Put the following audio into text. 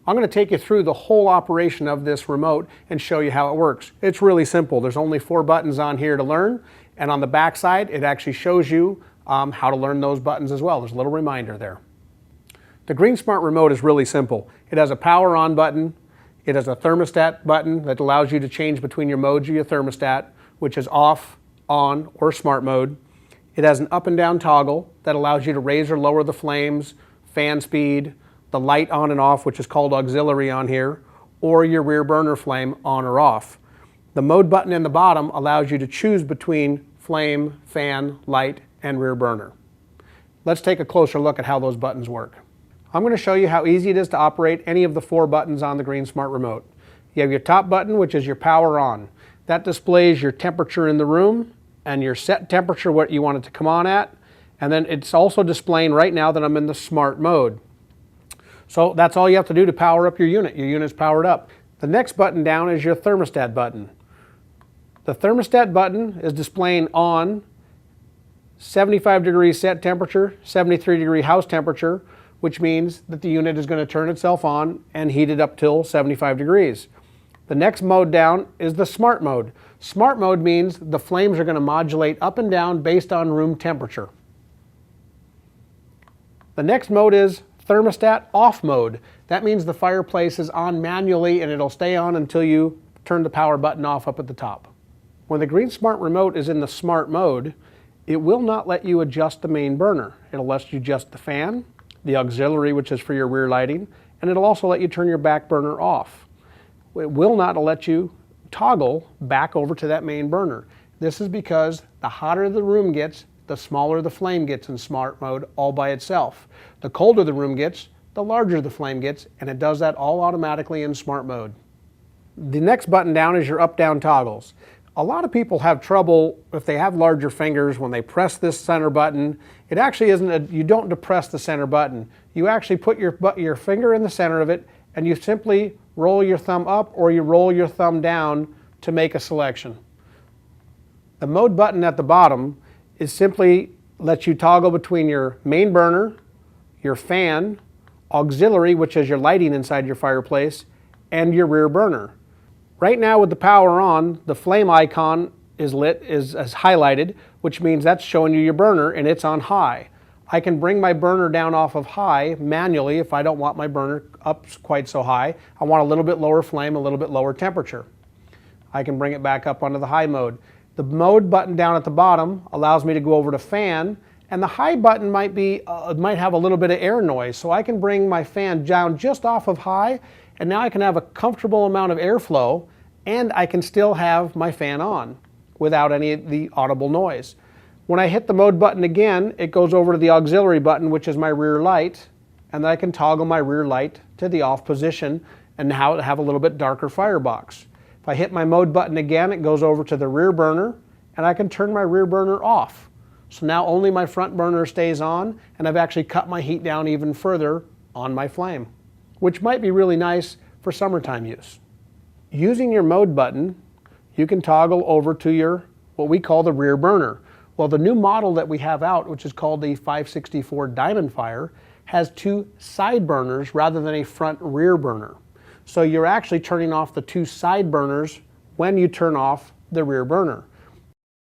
I'm going to take you through the whole operation of this remote and show you how it works. It's really simple. There's only 4 buttons on here to learn, and on the back side it actually shows you how to learn those buttons as well. There's a little reminder there. The GreenSmart remote is really simple. It has a power on button, it has a thermostat button that allows you to change between your modes of your thermostat, which is off, on, or smart mode. It has an up and down toggle that allows you to raise or lower the flames, fan speed, the light on and off, which is called auxiliary on here, or your rear burner flame on or off. The mode button in the bottom allows you to choose between flame, fan, light, and rear burner. Let's take a closer look at how those buttons work. I'm going to show you how easy it is to operate any of the 4 buttons on the GreenSmart remote. You have your top button, which is your power on. That displays your temperature in the room and your set temperature, what you want it to come on at. And then it's also displaying right now that I'm in the smart mode. So that's all you have to do to power up your unit. Your unit's powered up. The next button down is your thermostat button. The thermostat button is displaying on 75 degrees set temperature, 73 degree house temperature, which means that the unit is going to turn itself on and heat it up till 75 degrees. The next mode down is the smart mode. Smart mode means the flames are going to modulate up and down based on room temperature. The next mode is thermostat off mode. That means the fireplace is on manually and it'll stay on until you turn the power button off up at the top. When the GreenSmart remote is in the smart mode, it will not let you adjust the main burner. It'll let you adjust the fan, the auxiliary, which is for your rear lighting, and it'll also let you turn your back burner off. It will not let you toggle back over to that main burner. This is because the hotter the room gets, the smaller the flame gets in smart mode all by itself. The colder the room gets, the larger the flame gets, and it does that all automatically in smart mode. The next button down is your up-down toggles. A lot of people have trouble if they have larger fingers when they press this center button. It actually isn't, you don't depress the center button. You actually put your finger in the center of it and you simply roll your thumb up or you roll your thumb down to make a selection. The mode button at the bottom is simply lets you toggle between your main burner, your fan, auxiliary, which is your lighting inside your fireplace, and your rear burner. Right now with the power on, the flame icon is lit, is highlighted, which means that's showing you your burner and it's on high. I can bring my burner down off of high manually if I don't want my burner up quite so high. I want a little bit lower flame, a little bit lower temperature. I can bring it back up onto the high mode. The mode button down at the bottom allows me to go over to fan, and the high button might have a little bit of air noise, so I can bring my fan down just off of high, and now I can have a comfortable amount of airflow, and I can still have my fan on without any of the audible noise. When I hit the mode button again, it goes over to the auxiliary button, which is my rear light, and then I can toggle my rear light to the off position and now have a little bit darker firebox. If I hit my mode button again, it goes over to the rear burner, and I can turn my rear burner off. So now only my front burner stays on, and I've actually cut my heat down even further on my flame, which might be really nice for summertime use. Using your mode button, you can toggle over to your, what we call the rear burner. Well, the new model that we have out, which is called the 564 Diamond Fire, has 2 side burners rather than a front rear burner. So you're actually turning off the 2 side burners when you turn off the rear burner.